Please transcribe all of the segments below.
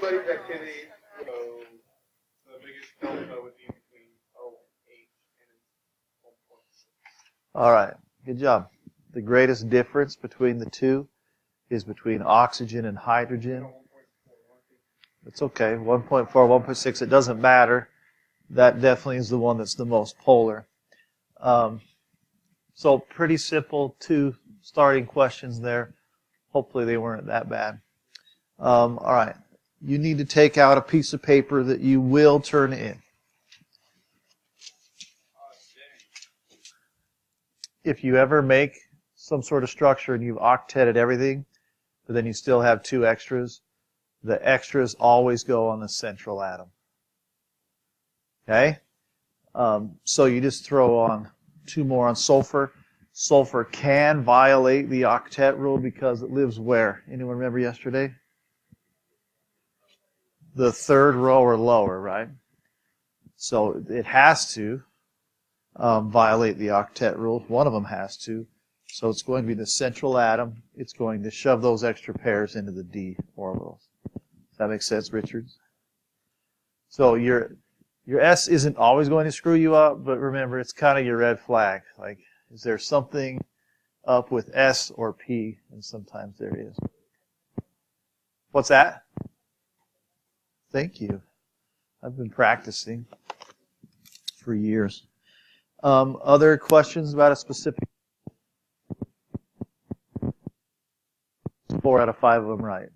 everybody's activity. So the biggest delta would be between O and H, and it's 1.6. All right, good job. The greatest difference between the two is between oxygen and hydrogen. It's okay, 1.4, 1.6, it doesn't matter. That definitely is the one that's the most polar. So pretty simple, 2 starting questions there. Hopefully they weren't that bad. All right, you need to take out a piece of paper that you will turn in. If you ever make some sort of structure and you've octetted everything, but then you still have 2 extras, the extras always go on the central atom. Okay? So you just throw on 2 more on sulfur. Sulfur can violate the octet rule because it lives where? Anyone remember yesterday? The 3rd row or lower, right? So it has to violate the octet rule. One of them has to. So it's going to be the central atom. It's going to shove those extra pairs into the D orbitals. Does that make sense, Richards? So your S isn't always going to screw you up, but remember, it's kind of your red flag. Like, is there something up with S or P? And sometimes there is. What's that? Thank you. I've been practicing for years. Other questions about a specific? 4 out of 5 of them right.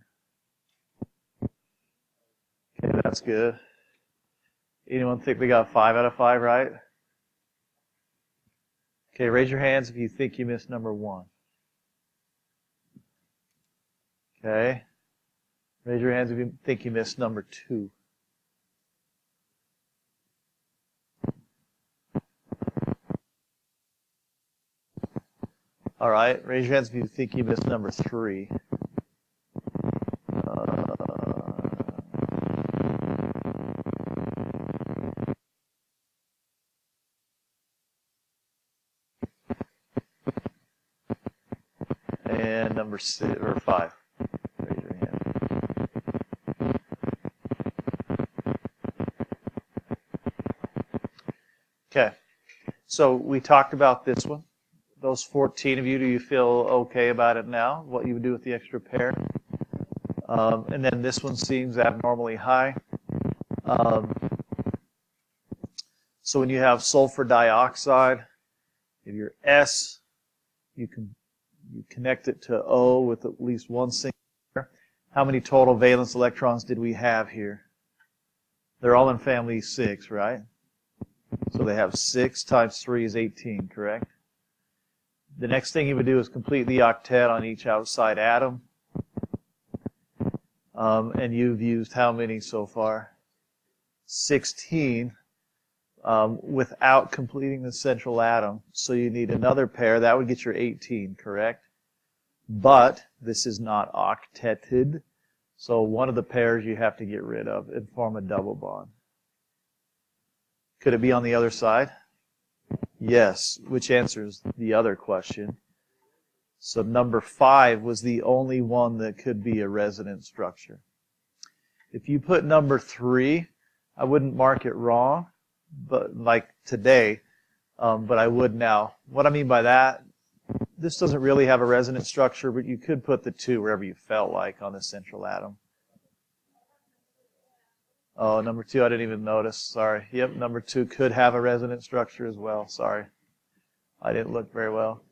Okay, that's good. Anyone think we got 5 out of 5 right? Okay, raise your hands if you think you missed number 1. Okay. Raise your hands if you think you missed number 2. All right, raise your hands if you think you missed number 3. And number 6 or 5. Raise your hand. Okay, so we talked about this one. Those 14 of you, do you feel okay about it now? What you would do with the extra pair? And then this one seems abnormally high. So when you have sulfur dioxide, if your S, you connect it to O with at least 1 single pair. How many total valence electrons did we have here? They're all in family 6, right? So they have 6 times 3 is 18, correct? The next thing you would do is complete the octet on each outside atom. And you've used how many so far? 16 without completing the central atom. So you need another pair. That would get your 18, correct? But this is not octetted. So one of the pairs you have to get rid of and form a double bond. Could it be on the other side? Yes, which answers the other question. So number 5 was the only one that could be a resonance structure. If you put number 3, I wouldn't mark it wrong, but like today, but I would now. What I mean by that, this doesn't really have a resonance structure, but you could put the 2 wherever you felt like on the central atom. Oh, number 2, I didn't even notice. Sorry. Yep, number 2 could have a resonance structure as well. Sorry. I didn't look very well.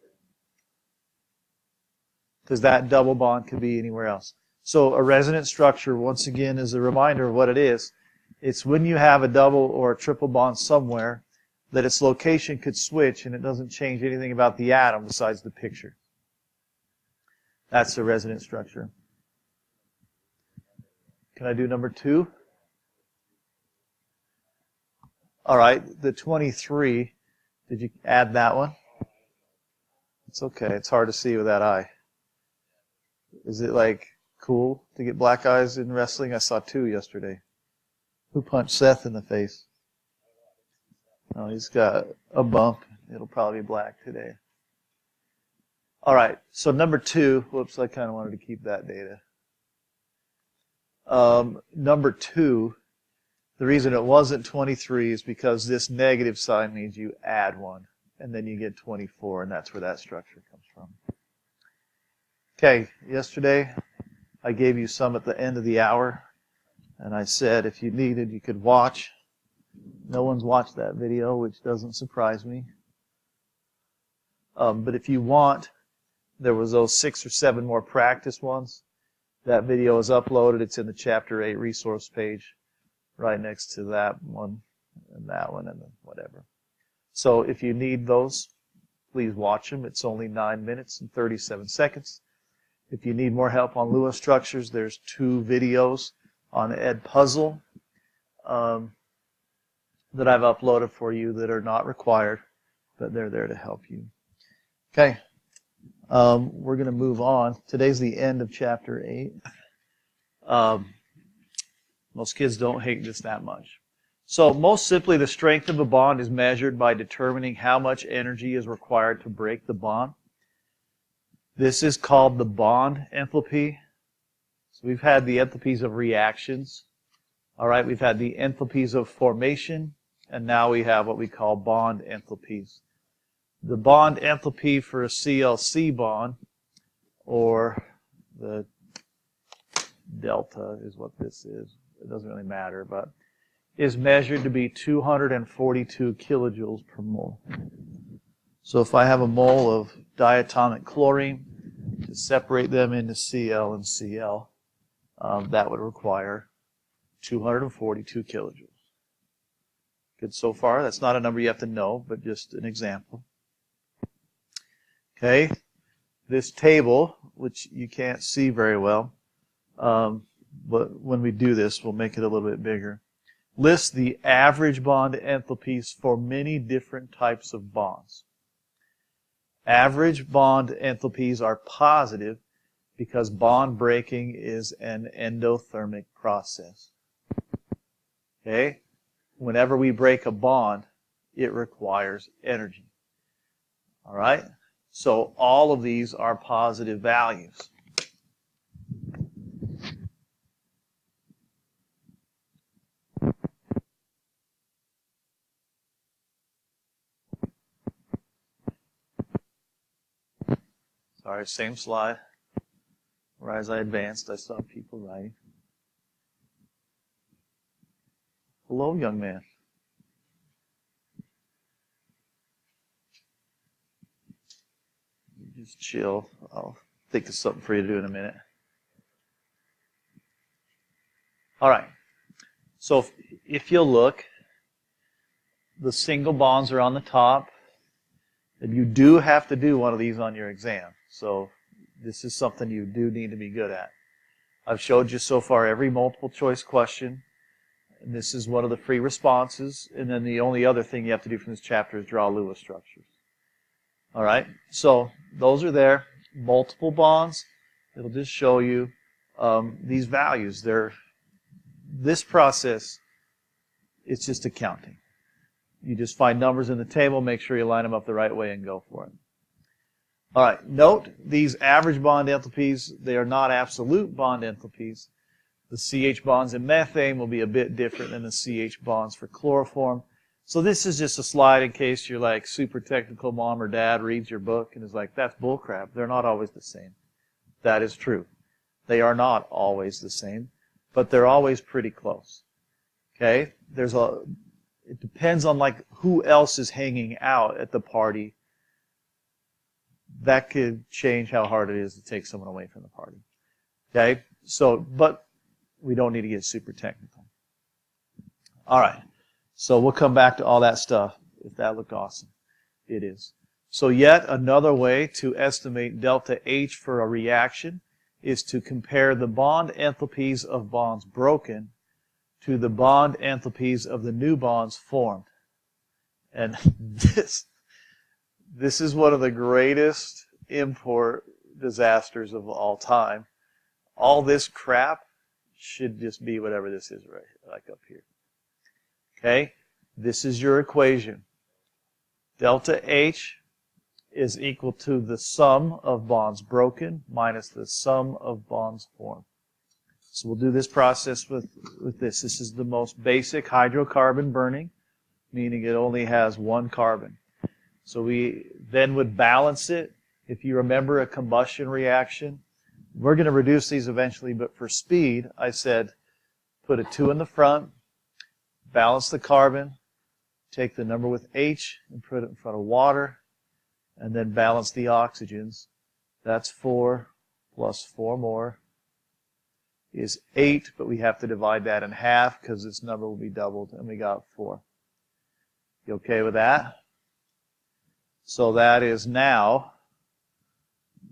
Because that double bond could be anywhere else. So a resonance structure, once again, is a reminder of what it is. It's when you have a double or a triple bond somewhere that its location could switch and it doesn't change anything about the atom besides the picture. That's the resonance structure. Can I do number 2? All right, the 23, did you add that one? It's okay, it's hard to see with that eye. Is it like cool to get black eyes in wrestling? I saw 2 yesterday. Who punched Seth in the face? Oh, he's got a bump. It'll probably be black today. All right, so number 2, whoops, I kind of wanted to keep that data. Number 2, the reason it wasn't 23 is because this negative sign means you add 1, and then you get 24, and that's where that structure comes from. Okay, yesterday I gave you some at the end of the hour, and I said if you needed, you could watch. No one's watched that video, which doesn't surprise me. But if you want, there was those 6 or 7 more practice ones. That video is uploaded. It's in the Chapter 8 resource page, right next to that one, and then whatever. So if you need those, please watch them. It's only 9 minutes and 37 seconds. If you need more help on Lewis structures, there's 2 videos on Ed Puzzle that I've uploaded for you that are not required, but they're there to help you. Okay, we're going to move on. Today's the end of Chapter 8. Most kids don't hate this that much. So most simply, the strength of a bond is measured by determining how much energy is required to break the bond. This is called the bond enthalpy. So we've had the enthalpies of reactions. All right, we've had the enthalpies of formation, and now we have what we call bond enthalpies. The bond enthalpy for a CLC bond, or the delta is what this is. It doesn't really matter, but is measured to be 242 kilojoules per mole. So if I have a mole of diatomic chlorine, to separate them into Cl and Cl, that would require 242 kilojoules. Good so far? That's not a number you have to know, but just an example. Okay, this table, which you can't see very well, but when we do this, we'll make it a little bit bigger, lists the average bond enthalpies for many different types of bonds. Average bond enthalpies are positive because bond breaking is an endothermic process. Okay? Whenever we break a bond, it requires energy. All right? So all of these are positive values. Sorry, same slide. Where as I advanced, I saw people writing. Hello, young man. You just chill. I'll think of something for you to do in a minute. All right. So if you'll look, the single bonds are on the top. And you do have to do one of these on your exam. So this is something you do need to be good at. I've showed you so far every multiple choice question. And this is one of the free responses. And then the only other thing you have to do from this chapter is draw Lewis structures. All right? So those are there. Multiple bonds. It'll just show you these values. This process, it's just accounting. You just find numbers in the table, make sure you line them up the right way, and go for it. All right, note these average bond enthalpies, they are not absolute bond enthalpies. The CH bonds in methane will be a bit different than the CH bonds for chloroform. So this is just a slide in case you're like super technical mom or dad reads your book and is like, that's bullcrap. They're not always the same. That is true. They are not always the same, but they're always pretty close. Okay? It depends on like who else is hanging out at the party. That could change how hard it is to take someone away from the party. Okay? So, but we don't need to get super technical. All right. So we'll come back to all that stuff if that looked awesome. It is. So yet another way to estimate delta H for a reaction is to compare the bond enthalpies of bonds broken to the bond enthalpies of the new bonds formed. And this is one of the greatest import disasters of all time. All this crap should just be whatever this is right like up here. Okay? This is your equation. Delta H is equal to the sum of bonds broken minus the sum of bonds formed. So we'll do this process with this. This is the most basic hydrocarbon burning, meaning it only has one carbon. So we then would balance it. If you remember a combustion reaction, we're going to reduce these eventually, but for speed, I said put a 2 in the front, balance the carbon, take the number with H and put it in front of water, and then balance the oxygens. That's 4 plus 4 more is 8, but we have to divide that in half because this number will be doubled, and we got 4. You okay with that? So that is now,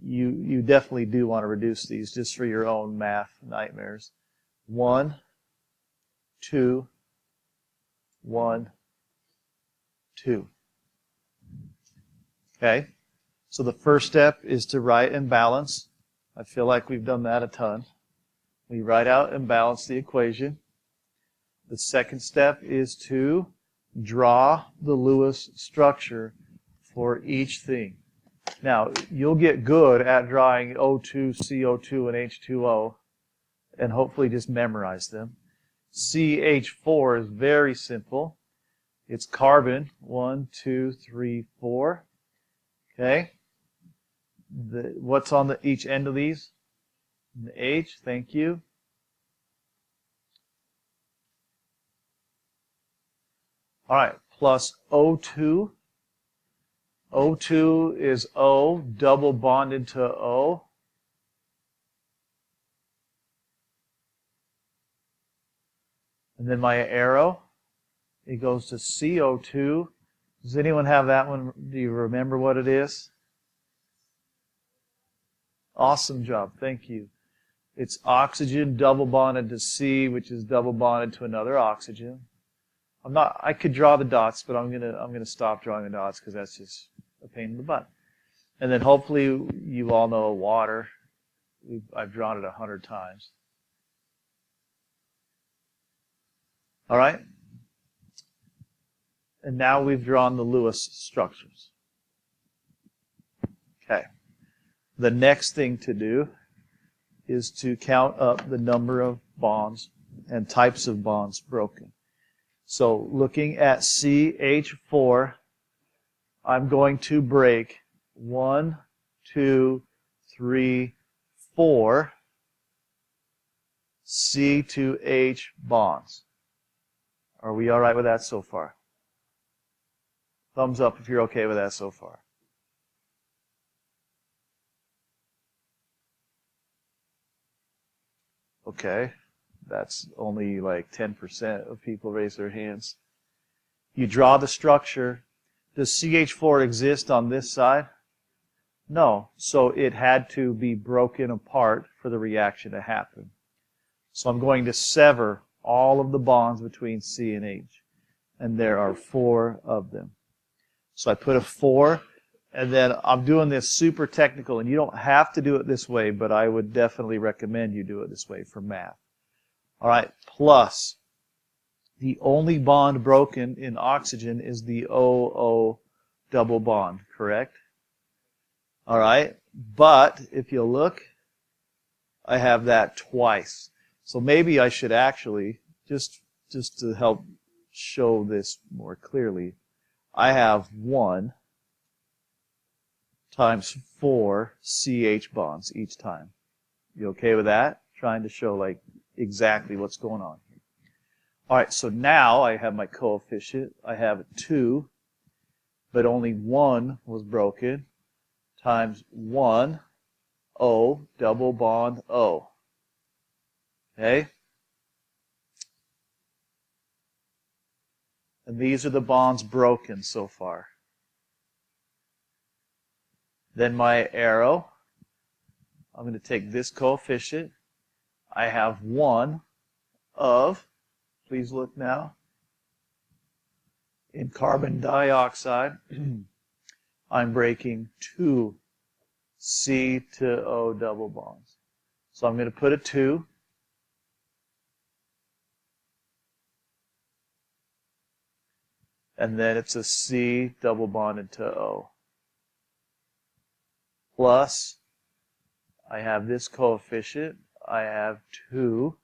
you definitely do want to reduce these just for your own math nightmares. 1, 2, 1, 2. Okay? So the first step is to write and balance. I feel like we've done that a ton. We write out and balance the equation. The second step is to draw the Lewis structure for each thing. Now, you'll get good at drawing O2, CO2, and H2O, and hopefully just memorize them. CH4 is very simple. It's carbon, 1, 2, 3, 4. Okay? What's on each end of these? The H, thank you. All right, plus O2. O2 is O, double bonded to O. And then my arrow, it goes to CO2. Does anyone have that one? Do you remember what it is? Awesome job, thank you. It's oxygen double bonded to C, which is double bonded to another oxygen. I could draw the dots, but I'm gonna stop drawing the dots because that's just a pain in the butt. And then hopefully you all know water. I've drawn it 100 times. All right? And now we've drawn the Lewis structures. Okay. The next thing to do is to count up the number of bonds and types of bonds broken. So looking at CH4, I'm going to break 1, 2, 3, 4 C to H bonds. Are we all right with that so far? Thumbs up if you're okay with that so far. Okay, that's only like 10% of people raise their hands. You draw the structure. Does CH4 exist on this side? No, so it had to be broken apart for the reaction to happen. So I'm going to sever all of the bonds between C and H, and there are 4 of them. So I put a 4, and then I'm doing this super technical, and you don't have to do it this way, but I would definitely recommend you do it this way for math. All right, plus the only bond broken in oxygen is the O-O double bond, correct? All right, but if you look, I have that twice. So maybe I should actually, just to help show this more clearly, I have 1 times 4 CH bonds each time. You okay with that? Trying to show like exactly what's going on here. All right, so now I have my coefficient. I have a 2, but only 1 was broken, times 1 O double bond O. Okay? And these are the bonds broken so far. Then my arrow, I'm going to take this coefficient. I have 1 of, please look now, in carbon dioxide, I'm breaking 2 C to O double bonds. So I'm going to put a 2. And then it's a C double bonded to O. Plus, I have this coefficient. I have 2.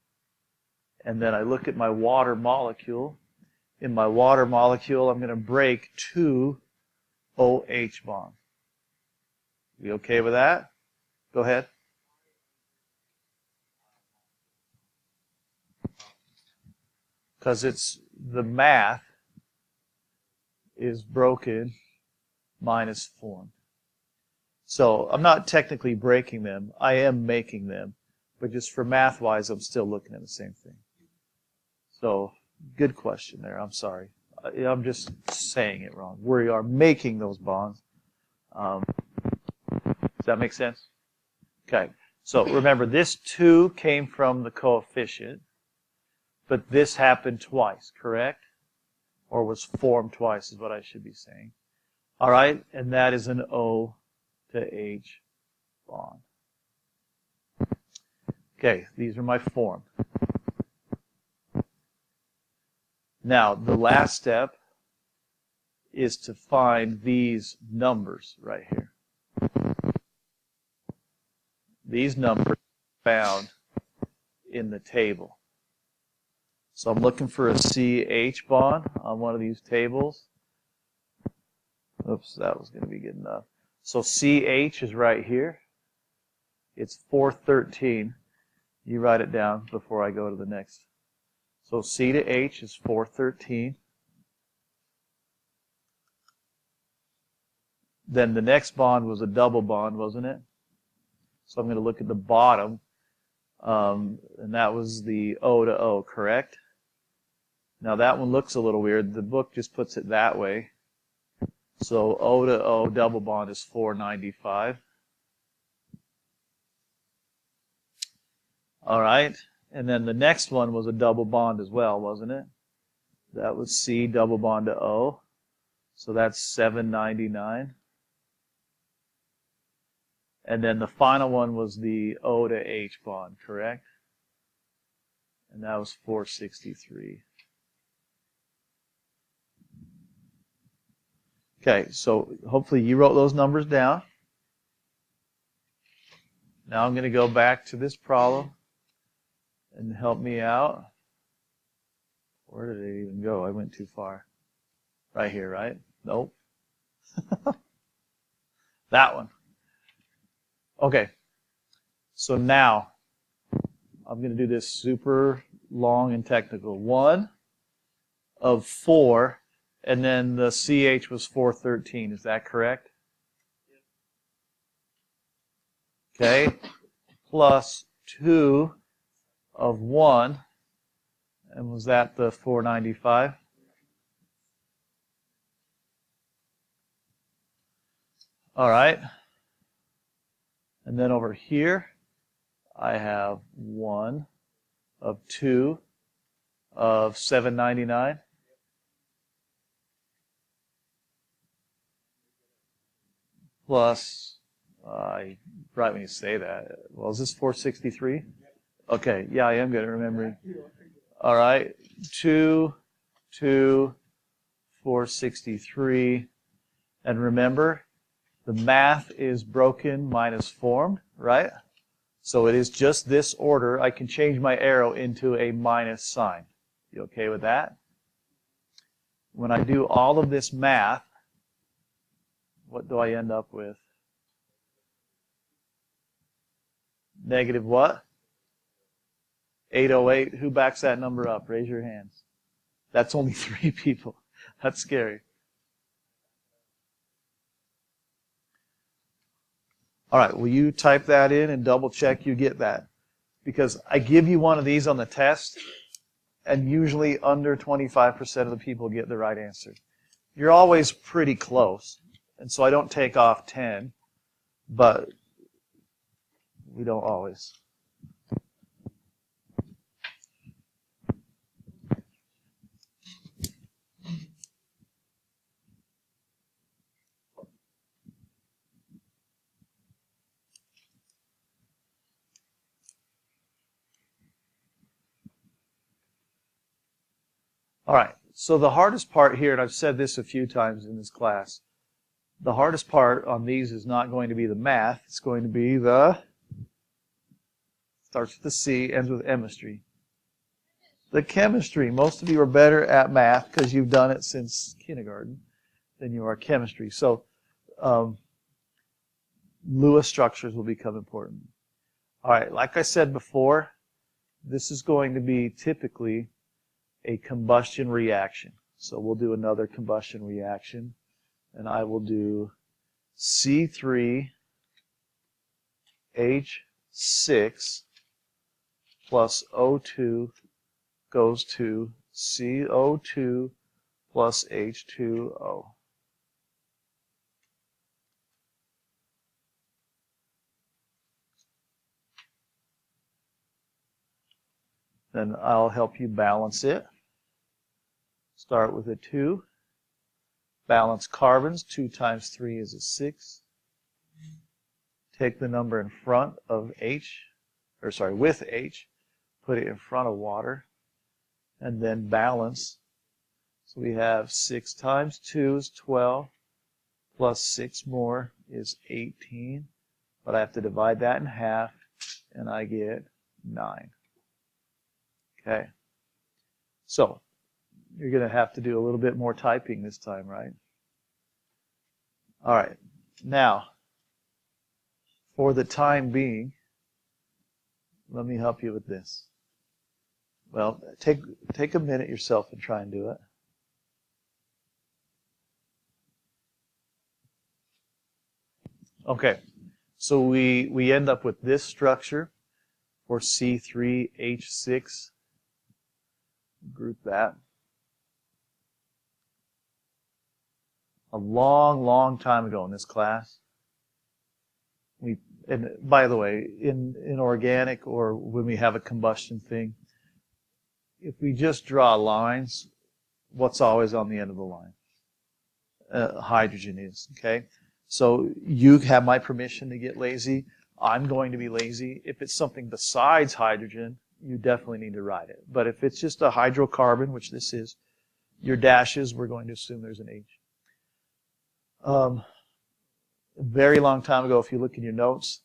And then I look at my water molecule. In my water molecule, I'm going to break 2 OH bonds. You okay with that? Go ahead. Because it's the math is broken minus formed. So I'm not technically breaking them. I am making them. But just for math-wise, I'm still looking at the same thing. So, good question there. I'm sorry. I'm just saying it wrong. We are making those bonds. Does that make sense? Okay. So remember, this 2 came from the coefficient, but this happened twice, correct? Or was formed twice is what I should be saying. All right, and that is an O to H bond. Okay, these are my form. Now, the last step is to find these numbers right here. These numbers are found in the table. So I'm looking for a CH bond on one of these tables. Oops, that was going to be good enough. So CH is right here. It's 413. You write it down before I go to the next. So C to H is 413. Then the next bond was a double bond, wasn't it? So I'm going to look at the bottom, and that was the O to O, correct? Now that one looks a little weird. The book just puts it that way. So O to O double bond is 495. All right. And then the next one was a double bond as well, wasn't it? That was C double bond to O. So that's 799. And then the final one was the O to H bond, correct? And that was 463. Okay, so hopefully you wrote those numbers down. Now I'm going to go back to this problem and help me out. Where did it even go? I went too far. Right here, right? Nope. That one. Okay. So now I'm going to do this super long and technical. 1 of 4, and then the CH was 413. Is that correct? Okay. Plus 2 of 1, and was that the 495? All right. And then over here, I have 1 of 2 of 799. Plus, right when you say that, well, is this 463? Okay, yeah, I am good at remembering. All right, 2, 463. And remember, the math is broken minus formed, right? So it is just this order. I can change my arrow into a minus sign. You okay with that? When I do all of this math, what do I end up with? Negative what? 808. Who backs that number up? Raise your hands. That's only 3 people. That's scary. All right, will you type that in and double check you get that? Because I give you one of these on the test, and usually under 25% of the people get the right answer. You're always pretty close, and so I don't take off 10, but we don't always. All right, so the hardest part here, and I've said this a few times in this class, the hardest part on these is not going to be the math, it's going to be the Starts with a C, ends with chemistry. The chemistry, most of you are better at math because you've done it since kindergarten than you are chemistry. So Lewis structures will become important. All right, like I said before, this is going to be typically a combustion reaction. So we'll do another combustion reaction, and I will do C3H6 plus O2 goes to CO2 plus H2O. Then I'll help you balance it. Start with a 2. Balance carbons. 2 times 3 is a 6. Take the number in front of with H, put it in front of water, and then balance. So we have 6 times 2 is 12, plus 6 more is 18. But I have to divide that in half, and I get 9. Okay. So you're going to have to do a little bit more typing this time, right? All right. Now, for the time being, let me help you with this. Well, take a minute yourself and try and do it. Okay. So we end up with this structure for C3H6. Group that. A long, long time ago in this class, and by the way, in organic or when we have a combustion thing, if we just draw lines, what's always on the end of the line? Hydrogen is, okay? So you have my permission to get lazy. I'm going to be lazy. If it's something besides hydrogen, you definitely need to write it. But if it's just a hydrocarbon, which this is, your dashes, we're going to assume there's an H. A very long time ago, if you look in your notes,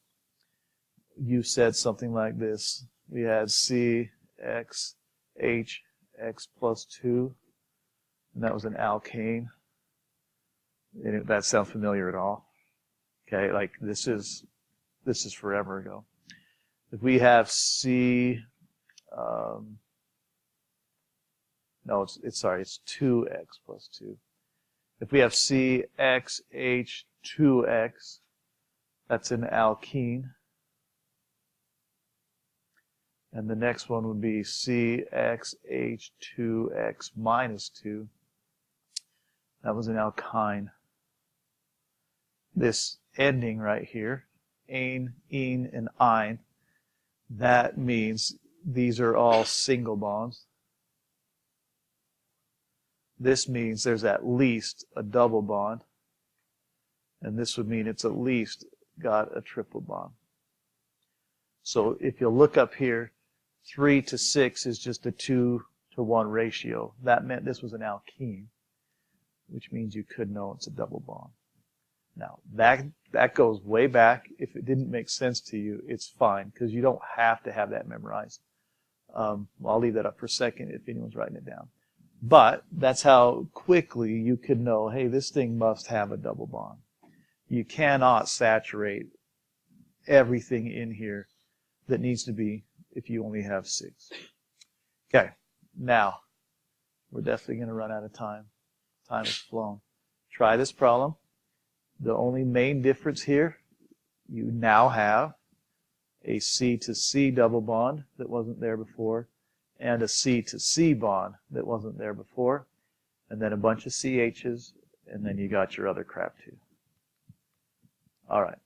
you said something like this. We had C, X, H, X plus 2, and that was an alkane. That sound familiar at all? Okay, like this is forever ago. If we have C, no, it's 2X plus 2. If we have CXH2X, that's an alkene. And the next one would be CXH2X minus 2. That was an alkyne. This ending right here, ane, ene, and ein, that means these are all single bonds. This means there's at least a double bond. And this would mean it's at least got a triple bond. So if you look up here, 3 to 6 is just a 2 to 1 ratio. That meant this was an alkene, which means you could know it's a double bond. Now, that goes way back. If it didn't make sense to you, it's fine, because you don't have to have that memorized. I'll leave that up for a second if anyone's writing it down. But that's how quickly you could know, hey, this thing must have a double bond. You cannot saturate everything in here that needs to be if you only have 6. Okay, now, we're definitely going to run out of time. Time has flown. Try this problem. The only main difference here, you now have a C to C double bond that wasn't there before, and a C to C bond that wasn't there before, and then a bunch of CHs, and then you got your other crap too. All right.